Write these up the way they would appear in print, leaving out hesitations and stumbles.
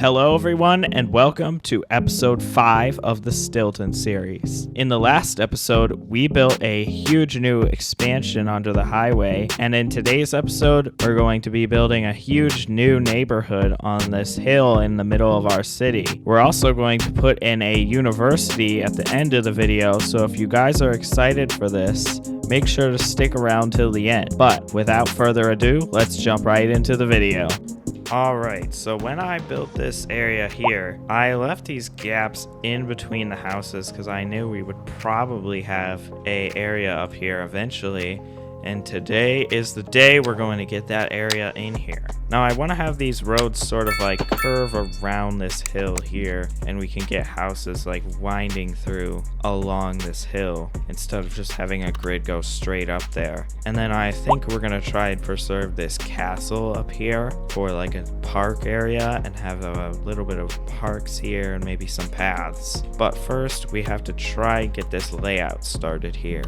Hello everyone, and welcome to episode 5 of the Stillton series. In the last episode, we built a huge new expansion onto the highway, and in today's episode, we're going to be building a huge new neighborhood on this hill in the middle of our city. We're also going to put in a university at the end of the video, so if you guys are excited for this, make sure to stick around till the end. But without further ado, let's jump right into the video. Alright, so when I built this area here, I left these gaps in between the houses because I knew we would probably have an area up here eventually. And today is the day we're going to get that area in here. Now I want to have these roads sort of like curve around this hill here, and we can get houses like winding through along this hill instead of just having a grid go straight up there. And then I think we're going to try and preserve this castle up here for like a park area and have a little bit of parks here and maybe some paths. But first we have to try and get this layout started here.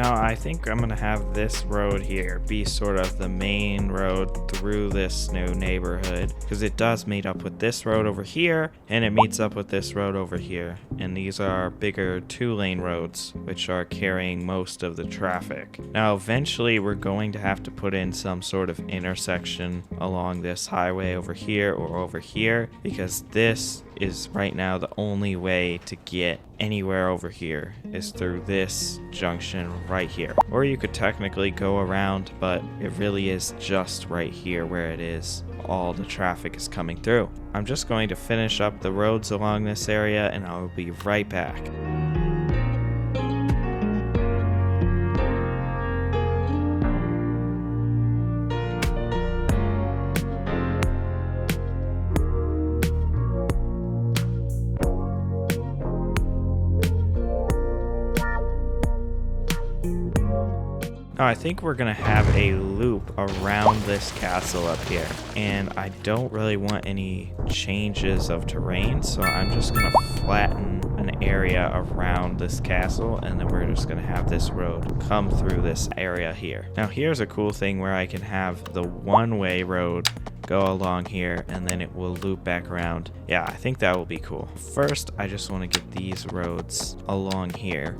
I think I'm gonna have this road here be sort of the main road through this new neighborhood, because it does meet up with this road over here and it meets up with this road over here, and these are bigger 2-lane roads which are carrying most of the traffic. Now eventually we're going to have to put in some sort of intersection along this highway over here or over here, because this is right now the only way to get anywhere over here is through this junction right here. Or you could technically go around, but it really is just right here where it is. All the traffic is coming through. I'm just going to finish up the roads along this area and I will be right back. Now I think we're gonna have a loop around this castle up here, and I don't really want any changes of terrain, so I'm just gonna flatten an area around this castle, and then we're just gonna have this road come through this area here. Now here's a cool thing where I can have the one-way road go along here and then it will loop back around. Yeah, I think that will be cool. First, I just want to get these roads along here.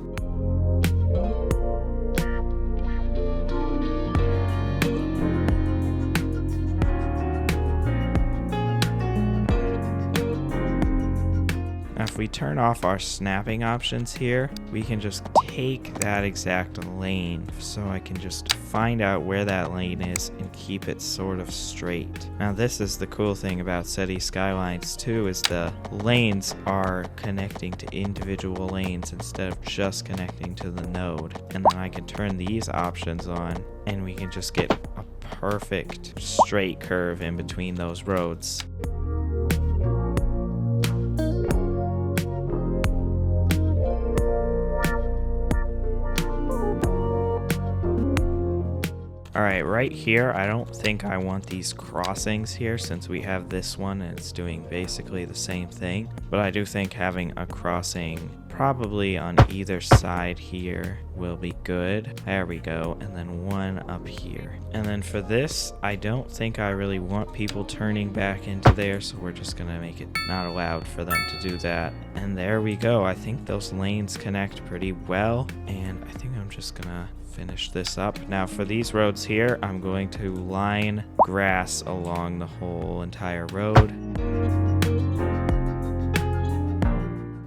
Now if we turn off our snapping options here, we can just take that exact lane, so I can just find out where that lane is and keep it sort of straight. Now this is the cool thing about City Skylines too, is the lanes are connecting to individual lanes instead of just connecting to the node. And then I can turn these options on and we can just get a perfect straight curve in between those roads. Alright, right here, I don't think I want these crossings here since we have this one and it's doing basically the same thing. But I do think having a crossing probably on either side here will be good. There we go. And then one up here. And then for this, I don't think I really want people turning back into there, so we're just gonna make it not allowed for them to do that. And there we go. I think those lanes connect pretty well, and I think I'm just gonna finish this up. Now for these roads here, I'm going to line grass along the whole entire road.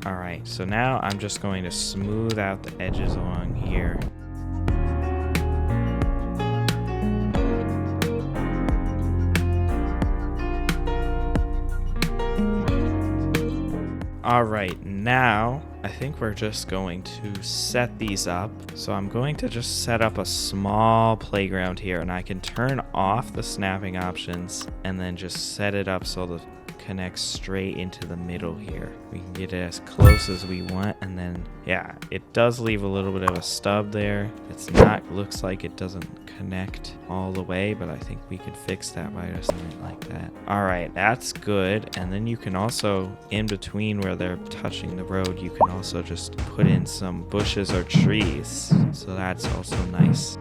Alright, so now I'm just going to smooth out the edges along here. Alright, now I think we're just going to set these up. So I'm going to just set up a small playground here, and I can turn off the snapping options and then just set it up so the connects straight into the middle here. We can get it as close as we want, and then yeah, it does leave a little bit of a stub there. It's not, looks like it doesn't connect all the way, but I think we can fix that by just doing it like that. All right, that's good. And then you can also, in between where they're touching the road, you can also just put in some bushes or trees, so that's also nice.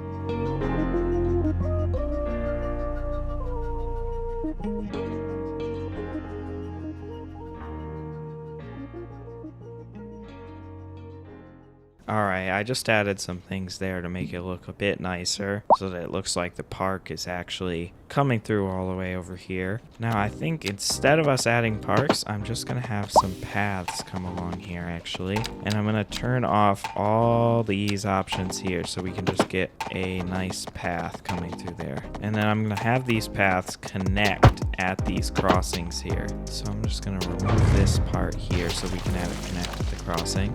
Alright, I just added some things there to make it look a bit nicer so that it looks like the park is actually coming through all the way over here. Now I think instead of us adding parks, I'm just going to have some paths come along here actually. And I'm going to turn off all these options here so we can just get a nice path coming through there. And then I'm going to have these paths connect at these crossings here. So I'm just going to remove this part here so we can have it connect at the crossing.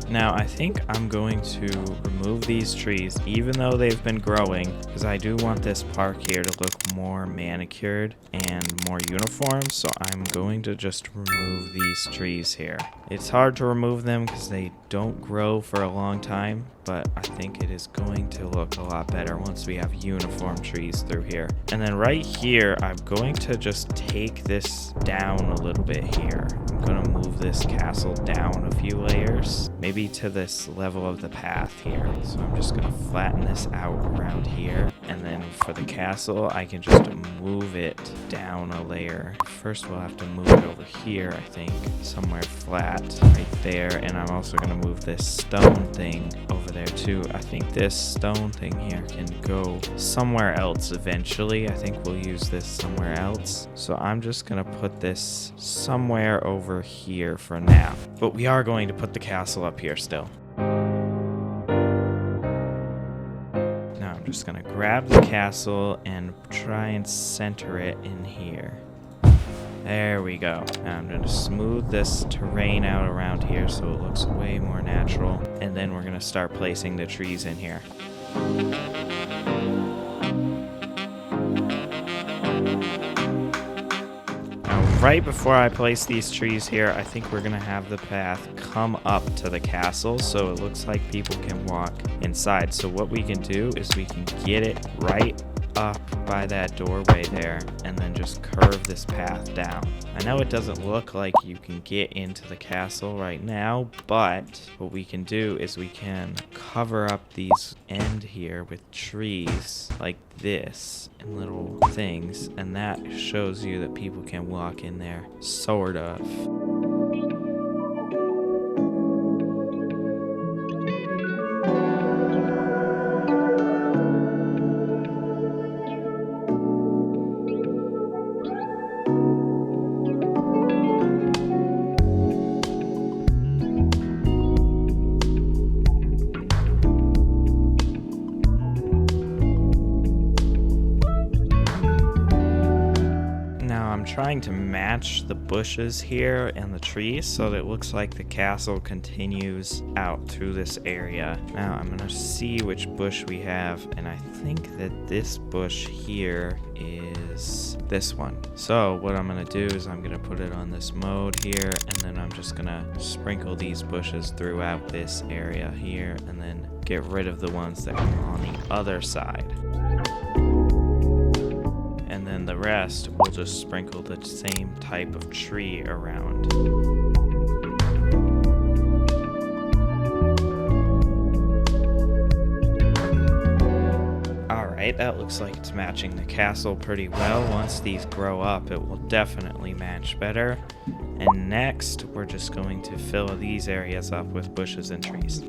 Now I think I'm going to remove these trees even though they've been growing, because I do want this park here to look more manicured and more uniform, so I'm going to just remove these trees here. It's hard to remove them because they don't grow for a long time, but I think it is going to look a lot better once we have uniform trees through here. And then right here, I'm going to just take this down a little bit here. I'm going to move this castle down a few layers, maybe to this level of the path here. So I'm just going to flatten this out around here. And then for the castle, I can just move it down a layer. First, we'll have to move it over here, I think, somewhere flat right there. And I'm also going to move this stone thing over there too. I think this stone thing here can go somewhere else eventually. I think we'll use this somewhere else. So I'm just going to put this somewhere over here for now. But we are going to put the castle up here still. Now I'm just going to grab the castle and try and center it in here. There we go. Now I'm going to smooth this terrain out around here so it looks way more natural. And then we're going to start placing the trees in here. Now right before I place these trees here, I think we're going to have the path come up to the castle so it looks like people can walk inside. So what we can do is we can get it right up by that doorway there and then just curve this path down. I know it doesn't look like you can get into the castle right now, but what we can do is we can cover up these end here with trees like this and little things, and that shows you that people can walk in there, sort of. Trying to match the bushes here and the trees so that it looks like the castle continues out through this area. Now I'm going to see which bush we have, and I think that this bush here is this one. So what I'm going to do is I'm going to put it on this mode here, and then I'm just going to sprinkle these bushes throughout this area here and then get rid of the ones that are on the other side. And then the rest, we'll just sprinkle the same type of tree around. Alright, that looks like it's matching the castle pretty well. Once these grow up, it will definitely match better. And next, we're just going to fill these areas up with bushes and trees.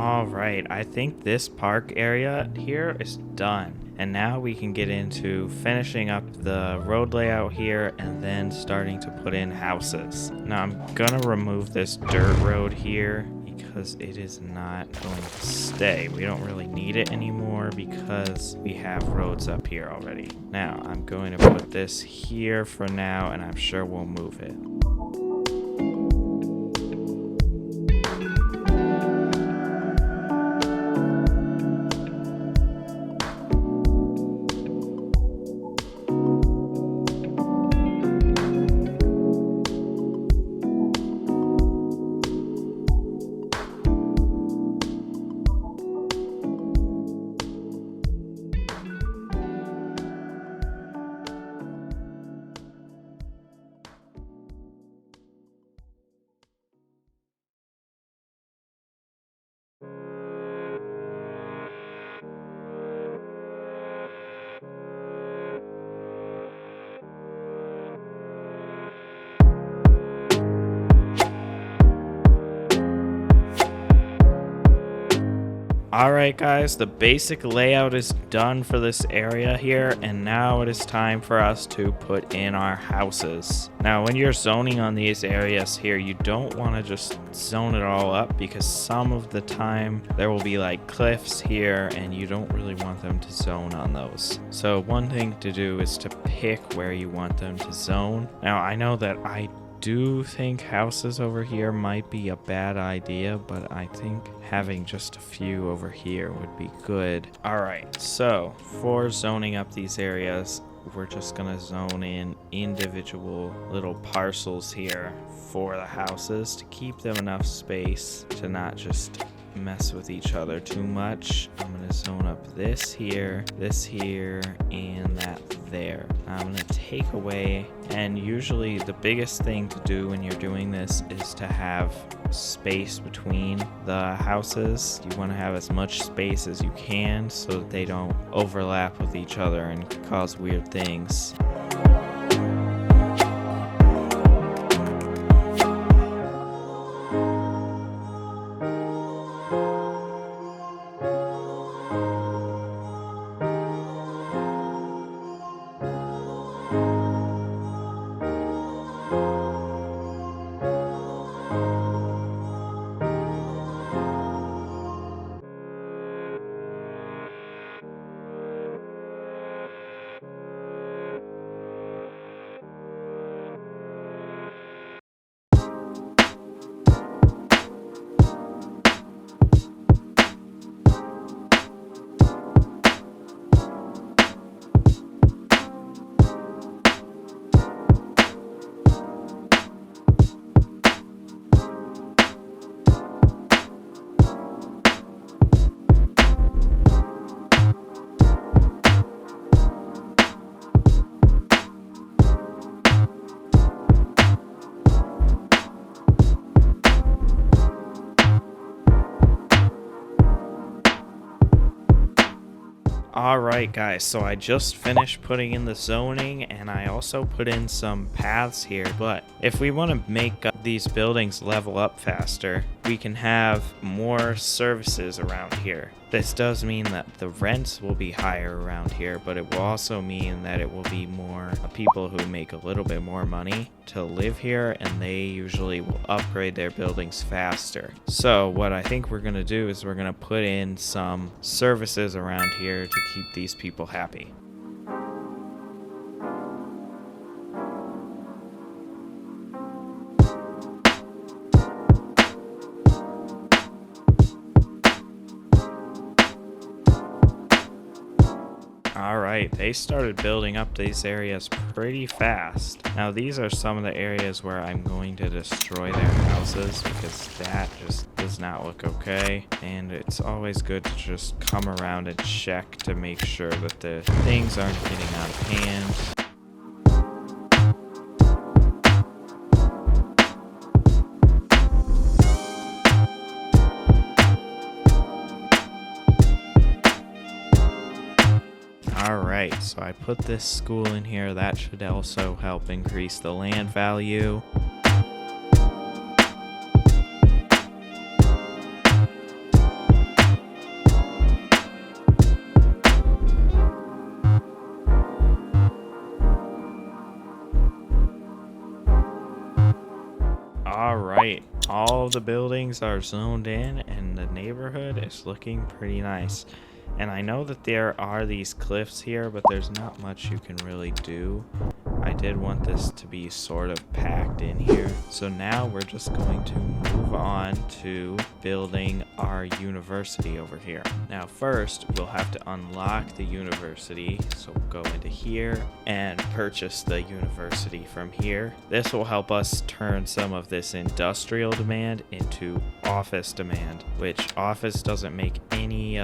All right, I think this park area here is done. And now we can get into finishing up the road layout here and then starting to put in houses. Now I'm gonna remove this dirt road here because it is not going to stay. We don't really need it anymore because we have roads up here already. Now I'm going to put this here for now and I'm sure we'll move it. Alright guys, the basic layout is done for this area here, and now it is time for us to put in our houses. Now when you're zoning on these areas here, you don't want to just zone it all up because some of the time there will be like cliffs here and you don't really want them to zone on those. So one thing to do is to pick where you want them to zone. Now I know that I do think houses over here might be a bad idea, but I think having just a few over here would be good. Alright, so for zoning up these areas, we're just gonna zone in individual little parcels here for the houses to keep them enough space to not just mess with each other too much. I'm gonna zone up this here, and that there. I'm gonna take away, and usually the biggest thing to do when you're doing this is to have space between the houses. You want to have as much space as you can so that they don't overlap with each other and cause weird things. Alright guys, so I just finished putting in the zoning and I also put in some paths here, but if we want to make these buildings level up faster, we can have more services around here. This does mean that the rents will be higher around here, but it will also mean that it will be more people who make a little bit more money to live here, and they usually will upgrade their buildings faster. So what I think we're going to do is we're going to put in some services around here to keep these people happy. Alright, they started building up these areas pretty fast. Now these are some of the areas where I'm going to destroy their houses because that just does not look okay. And it's always good to just come around and check to make sure that the things aren't getting out of hand. Alright, so I put this school in here. That should also help increase the land value. All the buildings are zoned in and the neighborhood is looking pretty nice. And I know that there are these cliffs here, but there's not much you can really do. I did want this to be sort of packed in here. So now we're just going to move on to building our university over here. Now first, we'll have to unlock the university. So we'll go into here and purchase the university from here. This will help us turn some of this industrial demand into office demand, which office doesn't make any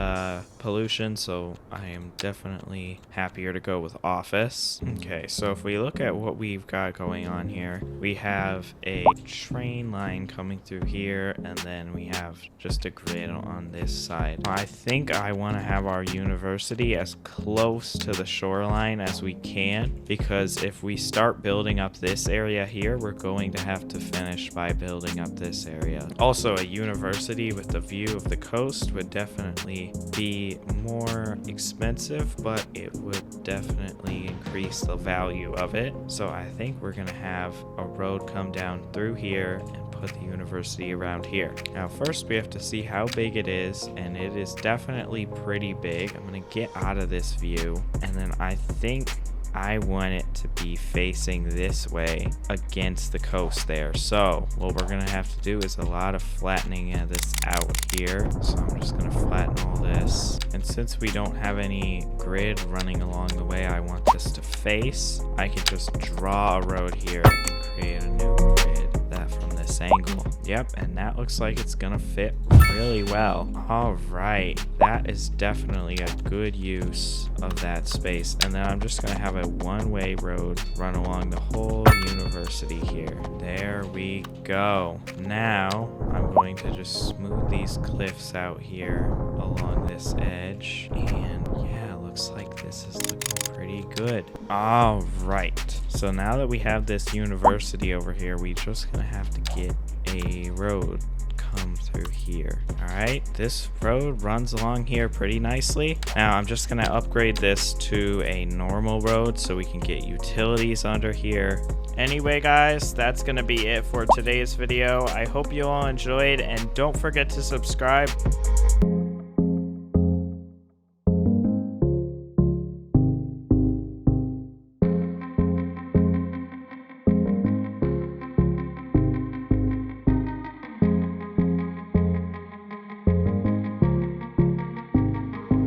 pollution, so I am definitely happier to go with office. Okay, so if we look at what we've got going on here, we have a train line coming through here, and then we have just a grid on this side. I think I want to have our university as close to the shoreline as we can, because if we start building up this area here, we're going to have to finish by building up this area. Also, a university with the view of the coast would definitely be more expensive, but it would definitely increase the value of it. So I think we're gonna have a road come down through here and put the university around here. Now first we have to see how big it is, and it is definitely pretty big. I'm gonna get out of this view, and then I think I want it to be facing this way against the coast there. So what we're gonna have to do is a lot of flattening of this out here. So I'm just gonna flatten all this. And since we don't have any grid running along the way I want this to face, I can just draw a road here and create a new grid that from this angle. Yep, and that looks like it's gonna fit really well. All right, that is definitely a good use of that space. And then I'm just gonna have a one-way road run along the whole university here. There we go. Now I'm going to just smooth these cliffs out here along this edge, and yeah, looks like this is looking pretty good. All right, so now that we have this university over here, we just gonna have to get a road come through here. All right, this road runs along here pretty nicely. Now I'm just gonna upgrade this to a normal road so we can get utilities under here. Anyway guys, that's gonna be it for today's video. I hope you all enjoyed, and don't forget to subscribe.